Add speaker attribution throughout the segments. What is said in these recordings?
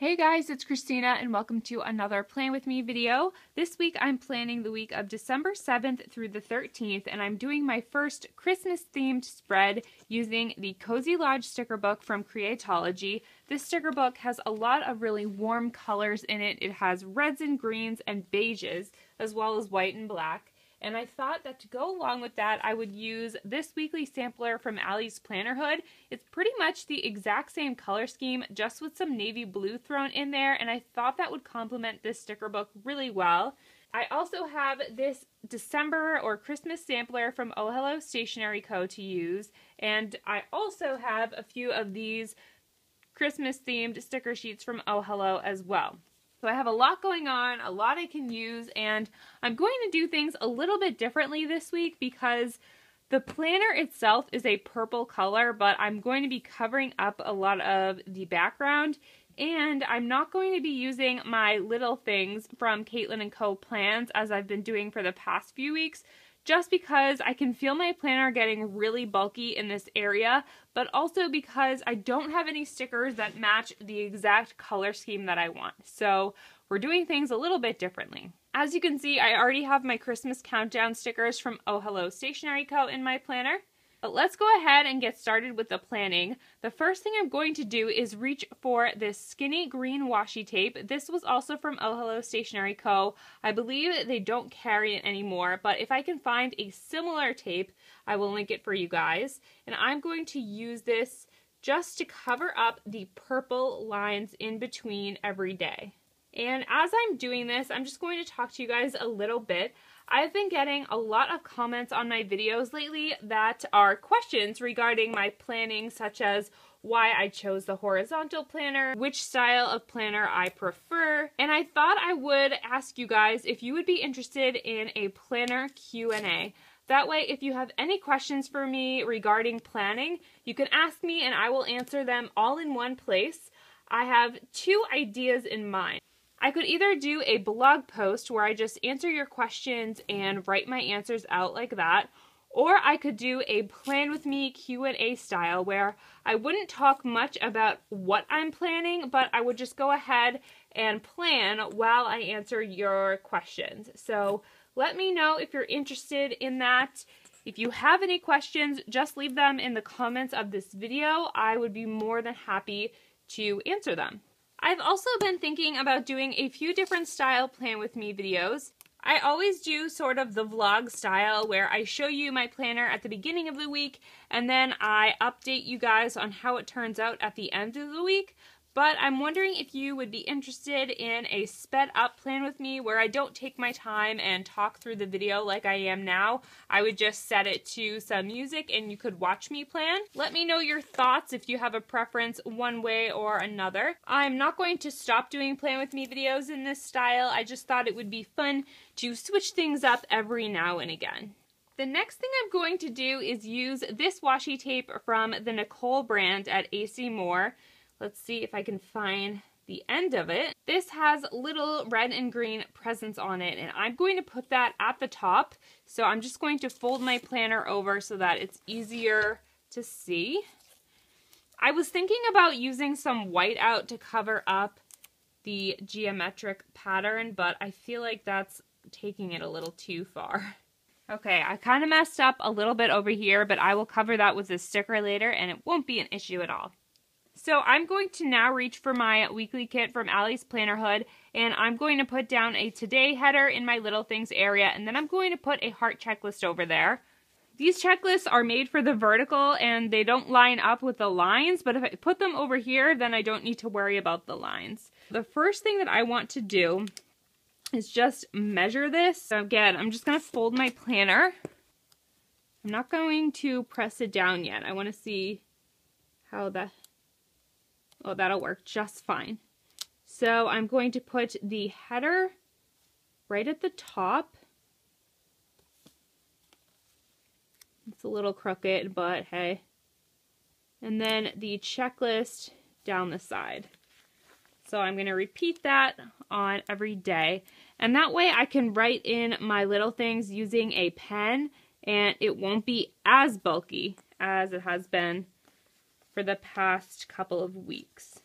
Speaker 1: Hey guys, it's Christina and welcome to another Plan With Me video. This week I'm planning the week of December 7th through the 13th and I'm doing my first Christmas themed spread using the Cozy Lodge sticker book from Creatology. This sticker book has a lot of really warm colors in it. It has reds and greens and beiges as well as white and black. And I thought that to go along with that, I would use this weekly sampler from Allie's Planner Hood. It's pretty much the exact same color scheme, just with some navy blue thrown in there, and I thought that would complement this sticker book really well. I also have this December or Christmas sampler from Oh Hello Stationery Co. to use, and I also have a few of these Christmas-themed sticker sheets from Oh Hello as well. So I have a lot going on, a lot I can use, and I'm going to do things a little bit differently this week because the planner itself is a purple color, but I'm going to be covering up a lot of the background, and I'm not going to be using my little things from Caitlin & Co. plans as I've been doing for the past few weeks, just because I can feel my planner getting really bulky in this area, but also because I don't have any stickers that match the exact color scheme that I want. So we're doing things a little bit differently. As you can see, I already have my Christmas countdown stickers from Oh Hello Stationery Co. in my planner. But let's go ahead and get started with the planning. The first thing I'm going to do is reach for this skinny green washi tape. This was also from Oh Hello Stationery Co. I believe they don't carry it anymore, but if I can find a similar tape, I will link it for you guys. And I'm going to use this just to cover up the purple lines in between every day. And as I'm doing this, I'm just going to talk to you guys a little bit. I've been getting a lot of comments on my videos lately that are questions regarding my planning, such as why I chose the horizontal planner, which style of planner I prefer, and I thought I would ask you guys if you would be interested in a planner Q&A. That way, if you have any questions for me regarding planning, you can ask me and I will answer them all in one place. I have two ideas in mind. I could either do a blog post where I just answer your questions and write my answers out like that, or I could do a Plan With Me Q&A style where I wouldn't talk much about what I'm planning, but I would just go ahead and plan while I answer your questions. So let me know if you're interested in that. If you have any questions, just leave them in the comments of this video. I would be more than happy to answer them. I've also been thinking about doing a few different style Plan With Me videos. I always do sort of the vlog style where I show you my planner at the beginning of the week and then I update you guys on how it turns out at the end of the week. But I'm wondering if you would be interested in a sped up Plan With Me where I don't take my time and talk through the video like I am now. I would just set it to some music and you could watch me plan. Let me know your thoughts if you have a preference one way or another. I'm not going to stop doing Plan With Me videos in this style. I just thought it would be fun to switch things up every now and again. The next thing I'm going to do is use this washi tape from the Nicole brand at AC Moore. Let's see if I can find the end of it. This has little red and green presents on it, and I'm going to put that at the top. So I'm just going to fold my planner over so that it's easier to see. I was thinking about using some white out to cover up the geometric pattern, but I feel like that's taking it a little too far. Okay, I kind of messed up a little bit over here, but I will cover that with a sticker later, and it won't be an issue at all. So I'm going to now reach for my weekly kit from Allie's Planner Hood, and I'm going to put down a today header in my little things area, and then I'm going to put a heart checklist over there. These checklists are made for the vertical and they don't line up with the lines, but if I put them over here, then I don't need to worry about the lines. The first thing that I want to do is just measure this. So again, I'm just going to fold my planner. I'm not going to press it down yet. I want to see how that... Oh, that'll work just fine. So I'm going to put the header right at the top. It's a little crooked, but hey. And then the checklist down the side. So I'm going to repeat that on every day. And that way I can write in my little things using a pen and it won't be as bulky as it has been for the past couple of weeks.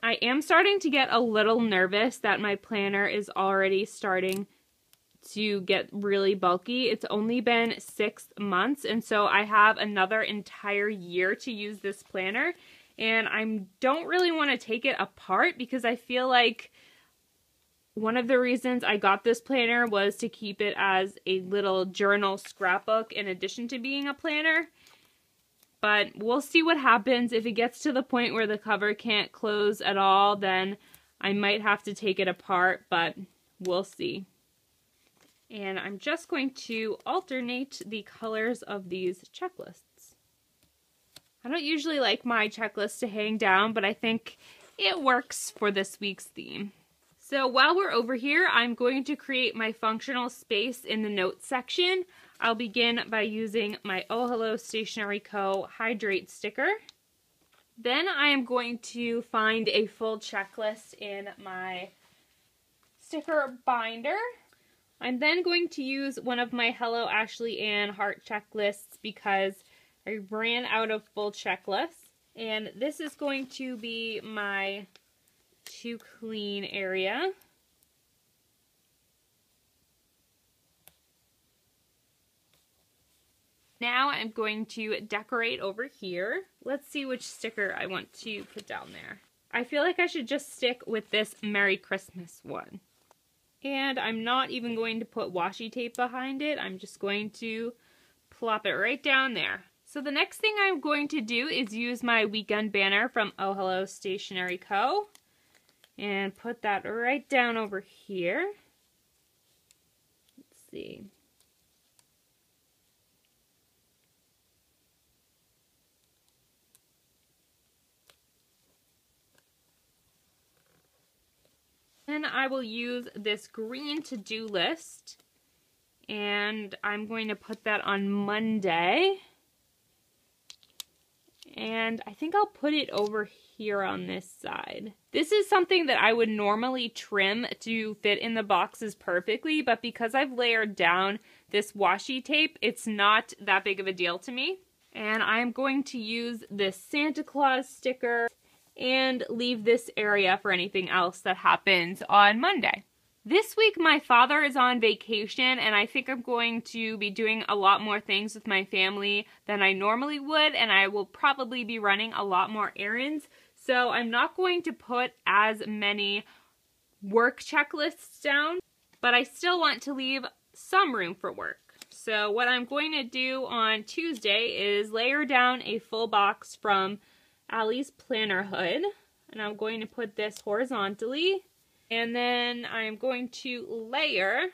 Speaker 1: I am starting to get a little nervous that my planner is already starting to get really bulky. It's only been 6 months, and so I have another entire year to use this planner, and I don't really want to take it apart because I feel like one of the reasons I got this planner was to keep it as a little journal scrapbook in addition to being a planner. But we'll see what happens. If it gets to the point where the cover can't close at all, then I might have to take it apart, but we'll see. And I'm just going to alternate the colors of these checklists. I don't usually like my checklist to hang down, but I think it works for this week's theme. So while we're over here, I'm going to create my functional space in the notes section. I'll begin by using my Oh Hello Stationery Co. Hydrate sticker. Then I am going to find a full checklist in my sticker binder. I'm then going to use one of my Hello Ashley Ann heart checklists because I ran out of full checklists. And this is going to be my to clean area. Now I'm going to decorate over here. Let's see which sticker I want to put down there. I feel like I should just stick with this Merry Christmas one. And I'm not even going to put washi tape behind it. I'm just going to plop it right down there. So the next thing I'm going to do is use my weekend banner from Oh Hello Stationery Co. and put that right down over here. Let's see. Then I will use this green to-do list, and I'm going to put that on Monday. And I think I'll put it over here on this side. This is something that I would normally trim to fit in the boxes perfectly, but because I've layered down this washi tape, it's not that big of a deal to me. And I'm going to use this Santa Claus sticker and leave this area for anything else that happens on Monday. This week my father is on vacation, and I think I'm going to be doing a lot more things with my family than I normally would, and I will probably be running a lot more errands. So I'm not going to put as many work checklists down, but I still want to leave some room for work. So what I'm going to do on Tuesday is layer down a full box from Allie's Planner Hood, and I'm going to put this horizontally, and then I'm going to layer.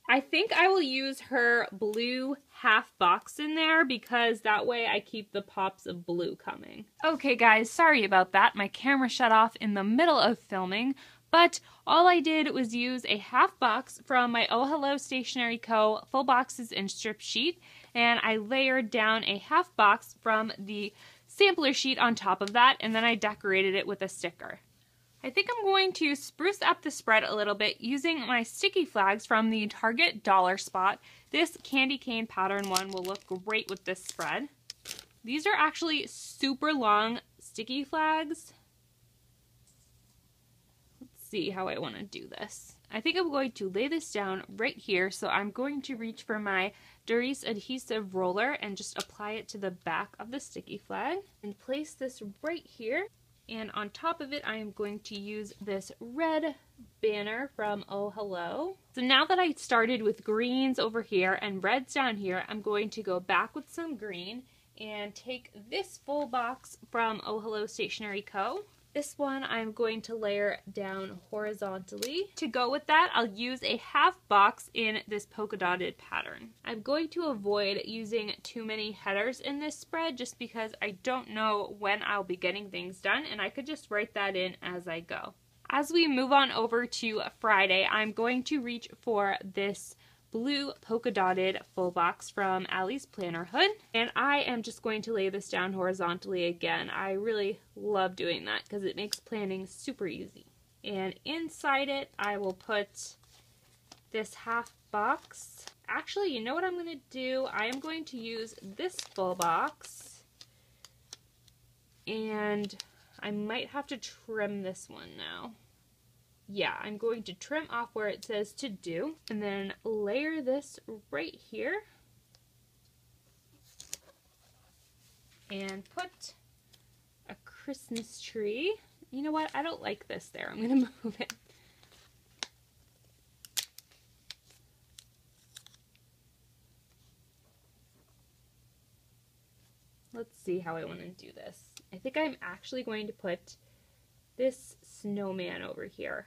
Speaker 1: I think I will use her blue half box in there because that way I keep the pops of blue coming. Okay guys, sorry about that. My camera shut off in the middle of filming, but all I did was use a half box from my Oh Hello Stationery Co. full boxes and strip sheet, and I layered down a half box from the sampler sheet on top of that, and then I decorated it with a sticker. I think I'm going to spruce up the spread a little bit using my sticky flags from the Target Dollar Spot. This candy cane pattern one will look great with this spread. These are actually super long sticky flags. Let's see how I want to do this. I think I'm going to lay this down right here, so I'm going to reach for my Doris adhesive roller and just apply it to the back of the sticky flag and place this right here. And on top of it, I am going to use this red banner from Oh Hello. So now that I started with greens over here and reds down here, I'm going to go back with some green and take this full box from Oh Hello Stationery Co. This one I'm going to layer down horizontally. To go with that, I'll use a half box in this polka dotted pattern. I'm going to avoid using too many headers in this spread just because I don't know when I'll be getting things done, and I could just write that in as I go. As we move on over to Friday, I'm going to reach for this blue polka dotted full box from Allie's Planner Hood, and I am just going to lay this down horizontally again. I really love doing that because it makes planning super easy. And inside it I will put this half box. Actually, you know what I'm going to do? I am going to use this full box, and I might have to trim this one now. Yeah, I'm going to trim off where it says to do and then layer this right here and put a Christmas tree. You know what? I don't like this there. I'm going to move it. Let's see how I want to do this. I think I'm actually going to put this snowman over here.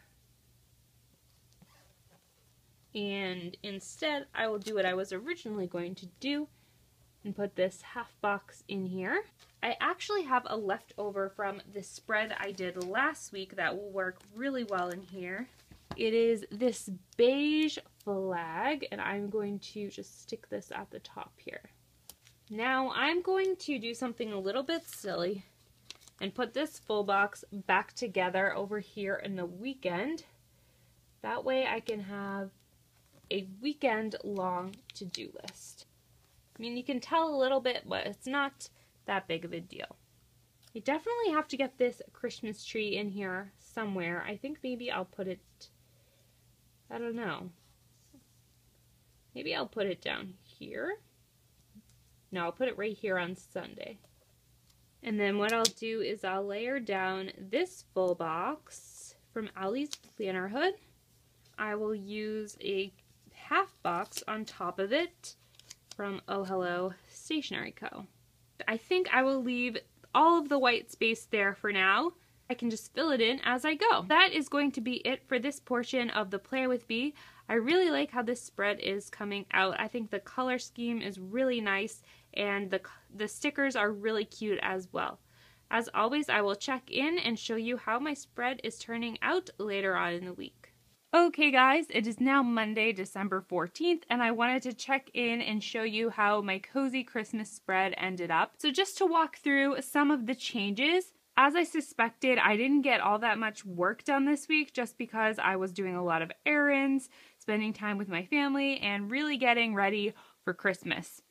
Speaker 1: And instead, I will do what I was originally going to do and put this half box in here. I actually have a leftover from the spread I did last week that will work really well in here. It is this beige flag, and I'm going to just stick this at the top here. Now I'm going to do something a little bit silly and put this full box back together over here in the weekend. That way I can have a weekend long to-do list. I mean, you can tell a little bit, but it's not that big of a deal. You definitely have to get this Christmas tree in here somewhere. I think maybe I'll put it, I don't know. Maybe I'll put it down here. No, I'll put it right here on Sunday. And then what I'll do is I'll layer down this full box from Allie's Planner Hood. I will use a half box on top of it from Oh Hello Stationery Co. I think I will leave all of the white space there for now. I can just fill it in as I go. That is going to be it for this portion of the Play With Me. I really like how this spread is coming out. I think the color scheme is really nice and the stickers are really cute as well. As always, I will check in and show you how my spread is turning out later on in the week. Okay guys, it is now Monday, December 14th, and I wanted to check in and show you how my cozy Christmas spread ended up. So just to walk through some of the changes, as I suspected, I didn't get all that much work done this week just because I was doing a lot of errands, spending time with my family, and really getting ready for Christmas.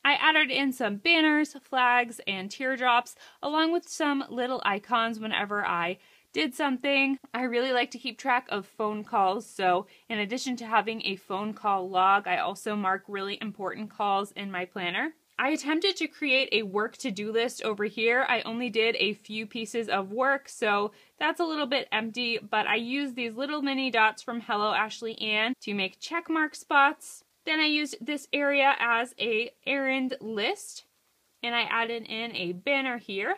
Speaker 1: I added in some banners, flags, and teardrops, along with some little icons whenever I did something. I really like to keep track of phone calls, so in addition to having a phone call log, I also mark really important calls in my planner. I attempted to create a work to-do list over here. I only did a few pieces of work, so that's a little bit empty, but I used these little mini dots from Hello Ashley Ann to make check mark spots. Then I used this area as a errand list, and I added in a banner here.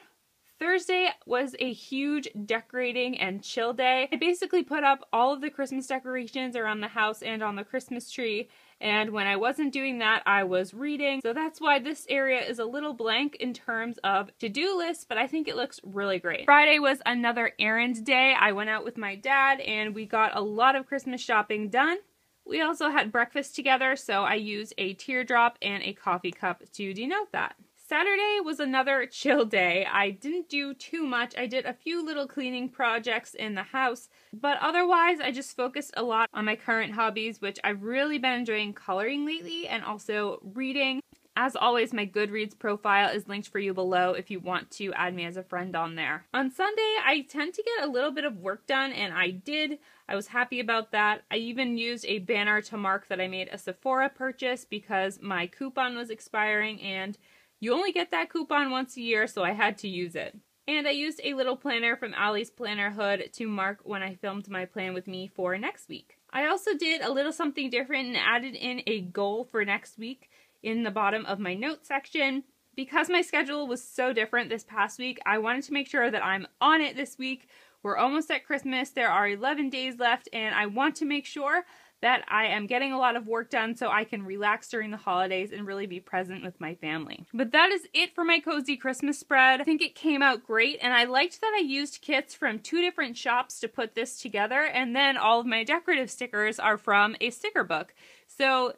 Speaker 1: Thursday was a huge decorating and chill day. I basically put up all of the Christmas decorations around the house and on the Christmas tree, and when I wasn't doing that, I was reading. So that's why this area is a little blank in terms of to-do lists, but I think it looks really great. Friday was another errand day. I went out with my dad and we got a lot of Christmas shopping done. We also had breakfast together, so I used a teardrop and a coffee cup to denote that. Saturday was another chill day. I didn't do too much. I did a few little cleaning projects in the house, but otherwise I just focused a lot on my current hobbies, which I've really been enjoying coloring lately and also reading. As always, my Goodreads profile is linked for you below if you want to add me as a friend on there. On Sunday, I tend to get a little bit of work done, and I did. I was happy about that. I even used a banner to mark that I made a Sephora purchase because my coupon was expiring, and you only get that coupon once a year, so I had to use it. And I used a little planner from Allie's Planner Hood to mark when I filmed my Plan With Me for next week. I also did a little something different and added in a goal for next week in the bottom of my notes section. Because my schedule was so different this past week, I wanted to make sure that I'm on it this week. We're almost at Christmas. There are 11 days left, and I want to make sure that I am getting a lot of work done so I can relax during the holidays and really be present with my family. But that is it for my cozy Christmas spread. I think it came out great, and I liked that I used kits from 2 different shops to put this together, and then all of my decorative stickers are from a sticker book. So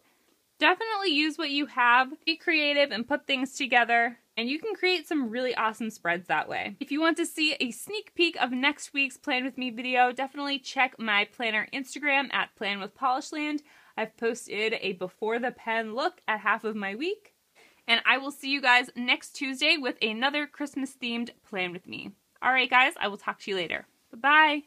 Speaker 1: definitely use what you have, be creative, and put things together. And you can create some really awesome spreads that way. If you want to see a sneak peek of next week's Plan With Me video, definitely check my planner Instagram at Plan With Polishland. I've posted a before the pen look at half of my week. And I will see you guys next Tuesday with another Christmas themed Plan With Me. All right, guys, I will talk to you later. Bye-bye.